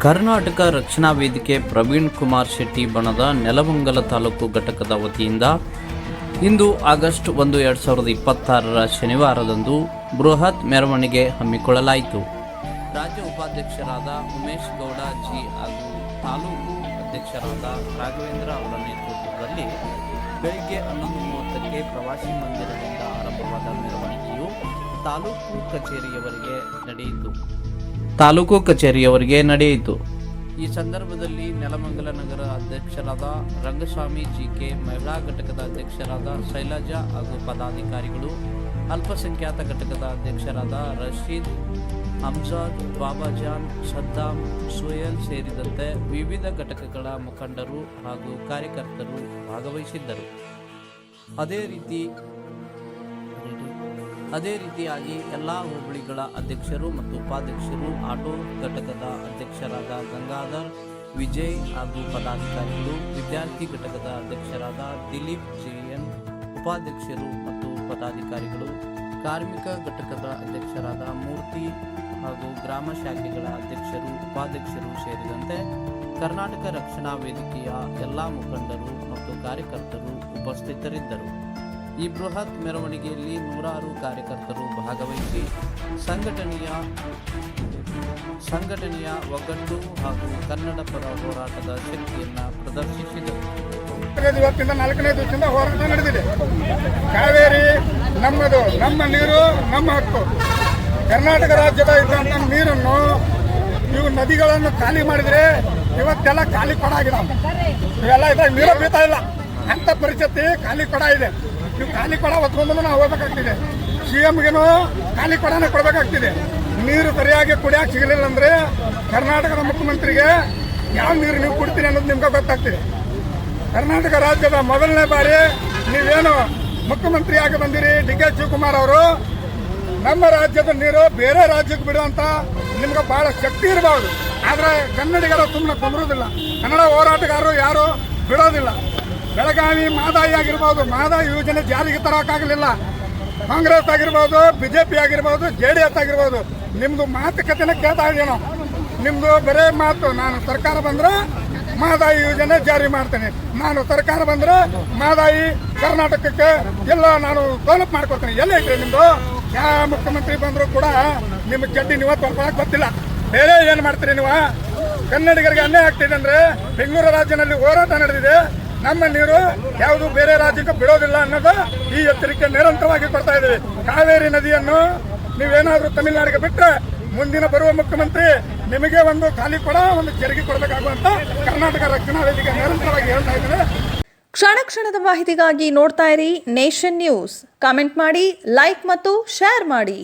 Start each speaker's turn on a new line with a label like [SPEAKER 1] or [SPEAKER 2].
[SPEAKER 1] ಕರ್ನಾಟಕ ರಕ್ಷಣಾ ವೇದಿಕೆ ಪ್ರವೀಣ್ ಕುಮಾರ್ ಶೆಟ್ಟಿ ಬಣದ ನೆಲಮಂಗಲ ತಾಲೂಕು ಘಟಕದ ವತಿಯಿಂದ ಇಂದು ಆಗಸ್ಟ್ 1, 2026 ಶನಿವಾರದಂದು ಬೃಹತ್ ಮೆರವಣಿಗೆ ಹಮ್ಮಿಕೊಳ್ಳಲಾಯಿತು. ರಾಜ್ಯ ಉಪಾಧ್ಯಕ್ಷರಾದ ಉಮೇಶ್ ಗೌಡ ಜಿ ಹಾಗೂ ತಾಲೂಕು ಅಧ್ಯಕ್ಷರಾದ ರಾಘವೇಂದ್ರ ಅವರ ನೇತೃತ್ವದಲ್ಲಿ ಬೆಳಗ್ಗೆ 11:30ಕ್ಕೆ ಪ್ರವಾಸಿ ಮಂದಿರದಿಂದ ಆರಂಭವಾದ ಮೆರವಣಿಗೆಯು ತಾಲೂಕು ಕಚೇರಿಯವರೆಗೆ ನಡೆಯಿತು. ಈ ಸಂದರ್ಭದಲ್ಲಿ ನೆಲಮಂಗಲ ನಗರ ಅಧ್ಯಕ್ಷರಾದ ರಂಗಸ್ವಾಮಿ ಜಿಕೆ, ಮಹಿಳಾ ಘಟಕದ ಅಧ್ಯಕ್ಷರಾದ ಶೈಲಜಾ ಹಾಗೂ ಪದಾಧಿಕಾರಿಗಳು, ಅಲ್ಪಸಂಖ್ಯಾತ ಘಟಕದ ಅಧ್ಯಕ್ಷರಾದ ರಶೀದ್, ಹಮ್ಜಾದ್, ಬಾಬಾಜಾನ್, ಸದ್ದಾಂ, ಸುಯಲ್ ಸೇರಿದಂತೆ ವಿವಿಧ ಘಟಕಗಳ ಮುಖಂಡರು ಹಾಗೂ ಕಾರ್ಯಕರ್ತರು ಭಾಗವಹಿಸಿದ್ದರು. ಅದೇ ರೀತಿಯಾಗಿ ಎಲ್ಲ ಹೋಬಳಿಗಳ ಅಧ್ಯಕ್ಷರು ಮತ್ತು ಉಪಾಧ್ಯಕ್ಷರು, ಆಟೋ ಘಟಕದ ಅಧ್ಯಕ್ಷರಾದ ಗಂಗಾಧರ್, ವಿಜಯ್ ಹಾಗೂ ಪದಾಧಿಕಾರಿಗಳು, ವಿದ್ಯಾರ್ಥಿ ಘಟಕದ ಅಧ್ಯಕ್ಷರಾದ ದಿಲೀಪ್ ಜೆಎನ್, ಉಪಾಧ್ಯಕ್ಷರು ಮತ್ತು ಪದಾಧಿಕಾರಿಗಳು, ಕಾರ್ಮಿಕ ಘಟಕದ ಅಧ್ಯಕ್ಷರಾದ ಮೂರ್ತಿ ಹಾಗೂ ಗ್ರಾಮ ಶಾಖೆಗಳ ಅಧ್ಯಕ್ಷರು, ಉಪಾಧ್ಯಕ್ಷರು ಸೇರಿದಂತೆ ಕರ್ನಾಟಕ ರಕ್ಷಣಾ ವೇದಿಕೆಯ ಎಲ್ಲ ಮುಖಂಡರು ಮತ್ತು ಕಾರ್ಯಕರ್ತರು ಉಪಸ್ಥಿತರಿದ್ದರು. ಈ ಬೃಹತ್ ಮೆರವಣಿಗೆಯಲ್ಲಿ ನೂರಾರು ಕಾರ್ಯಕರ್ತರು ಭಾಗವಹಿಸಿ ಸಂಘಟನೆಯ ಒಗ್ಗಟ್ಟು ಹಾಗೂ ಕನ್ನಡ ಪರ ಹೋರಾಟದ ಶಕ್ತಿಯನ್ನು ಪ್ರದರ್ಶಿಸಿದರು.
[SPEAKER 2] ಇವತ್ತಿಂದ 4ನೇ ದಿವಸದಿಂದ ಹೋರಾಟ ನಡೆದಿದೆ. ಕಾವೇರಿ ನಮ್ಮದು, ನಮ್ಮ ನೀರು ನಮ್ಮ ಹಕ್ಕು. ಕರ್ನಾಟಕ ರಾಜ್ಯದ ಇದ್ದಂಥ ನೀರನ್ನು ಇವು ನದಿಗಳನ್ನು ಖಾಲಿ ಮಾಡಿದ್ರೆ ಇವತ್ತೆಲ್ಲ ಖಾಲಿ ಕೊಡ ಆಗಿದೆ. ಇವೆಲ್ಲ ಇದ್ರಾಗ ನೀರು ಬೀಳ್ತಾ ಇಲ್ಲ ಅಂತ ಪರಿಸ್ಥಿತಿ. ಖಾಲಿ ಕೊಡ ಇದೆ. ನೀವು ಖಾಲಿ ಕೊಡ ಹೊತ್ಕೊಂಡು ನಾವು ಹೋಗ್ಬೇಕಾಗ್ತಿದೆ. CMಗೇನು ಖಾಲಿ ಕೊಡನೇ ಕೊಡಬೇಕಾಗ್ತಿದೆ. ನೀರು ಸರಿಯಾಗಿ ಕುಡಿಯಕ್ಕೆ ಸಿಗಲಿಲ್ಲ ಅಂದ್ರೆ ಕರ್ನಾಟಕದ ಮುಖ್ಯಮಂತ್ರಿಗೆ ಯಾವ ನೀರು ನೀವು ಕುಡ್ತೀರಿ ಅನ್ನೋದು ನಿಮ್ಗೆ ಗೊತ್ತಾಗ್ತಿದೆ. ಕರ್ನಾಟಕ ರಾಜ್ಯದ ಮೊದಲನೇ ಬಾರಿ ನೀವೇನು ಮುಖ್ಯಮಂತ್ರಿಯಾಗಿ ಬಂದಿರಿ DK ಶಿವಕುಮಾರ್ ಅವರು, ನಮ್ಮ ರಾಜ್ಯದ ನೀರು ಬೇರೆ ರಾಜ್ಯಕ್ಕೆ ಬಿಡುವಂತ ನಿಮ್ಗೆ ಬಹಳ ಶಕ್ತಿ ಇರಬಹುದು. ಆದ್ರೆ ಕನ್ನಡಿಗರು ಸುಮ್ಮನೆ ಕುಂದ್ರೋದಿಲ್ಲ. ಕನ್ನಡ ಹೋರಾಟಗಾರರು ಯಾರು ಬಿಡೋದಿಲ್ಲ. ಬೆಳಗಾವಿ ಮಹದಾಯಿ ಆಗಿರ್ಬೋದು, ಮಹದಾಯಿ ಯೋಜನೆ ಜಾರಿಗೆ ತರೋಕ್ಕಾಗಲಿಲ್ಲ. ಕಾಂಗ್ರೆಸ್ ಆಗಿರ್ಬೋದು, BJP ಆಗಿರ್ಬೋದು, JDS ಆಗಿರ್ಬೋದು, ನಿಮ್ದು ಮಾತುಕತೆನ ಕೇಳ್ತಾ ಇದ್ದೀನೋ. ನಿಮ್ದು ಬರೇ ಮಾತು, ನಾನು ಸರ್ಕಾರ ಬಂದ್ರೆ ಮಹದಾಯಿ ಯೋಜನೆ ಜಾರಿ ಮಾಡ್ತೇನೆ, ನಾನು ಸರ್ಕಾರ ಬಂದ್ರೆ ಮಹದಾಯಿ ಕರ್ನಾಟಕಕ್ಕೆ ಎಲ್ಲ ನಾನು ಸೌಲಭ್ಯ ಮಾಡ್ಕೊಡ್ತೇನೆ. ಎಲ್ಲ ಐತ್ರಿ ನಿಮ್ದು? ಯಾವ ಮುಖ್ಯಮಂತ್ರಿ ಬಂದ್ರು ಕೂಡ ನಿಮ್ಗೆ ಚಡ್ಡಿ ನೀವು ತೊಳ್ಕೊಳಕ್ ಗೊತ್ತಿಲ್ಲ. ಬೇರೆ ಏನ್ ಮಾಡ್ತೀರಿ ನೀವು? ಕನ್ನಡಿಗರಿಗೆ ಅನ್ಯಾಯ ಆಗ್ತಿದೆ ಅಂದ್ರೆ ಬೆಂಗಳೂರು ರಾಜ್ಯದಲ್ಲಿ ಹೋರಾಟ ನಡೆದಿದೆ. ನಮ್ಮ ನೀರು ಯಾವುದು ಬೇರೆ ರಾಜ್ಯಕ್ಕೆ ಬಿಡೋದಿಲ್ಲ ಅನ್ನೋದು ಈ ಎಚ್ಚರಿಕೆ ನಿರಂತರವಾಗಿ ಕೊಡ್ತಾ ಇದ್ದೀವಿ. ಕಾವೇರಿ ನದಿಯನ್ನು ನೀವೇನಾದ್ರೂ ತಮಿಳುನಾಡಿಗೆ ಬಿಟ್ಟರೆ ಮುಂದಿನ ಬರುವ ಮುಖ್ಯಮಂತ್ರಿ ನಿಮಗೆ ಒಂದು ಖಾಲಿ ಕೊಡ, ಒಂದು ಚೆರಿಗೆ ಕೊಡಬೇಕಾಗುವಂತ ಕರ್ನಾಟಕ ರಕ್ಷಣಾ ವೇದಿಕೆ ನಿರಂತರವಾಗಿ ಹೇಳ್ತಾ ಇದ್ದಾರೆ.
[SPEAKER 3] ಕ್ಷಣ ಕ್ಷಣದ ಮಾಹಿತಿಗಾಗಿ ನೋಡ್ತಾ ಇರಿ ನೇಷನ್ ನ್ಯೂಸ್. ಕಾಮೆಂಟ್ ಮಾಡಿ, ಲೈಕ್ ಮತ್ತು ಶೇರ್ ಮಾಡಿ.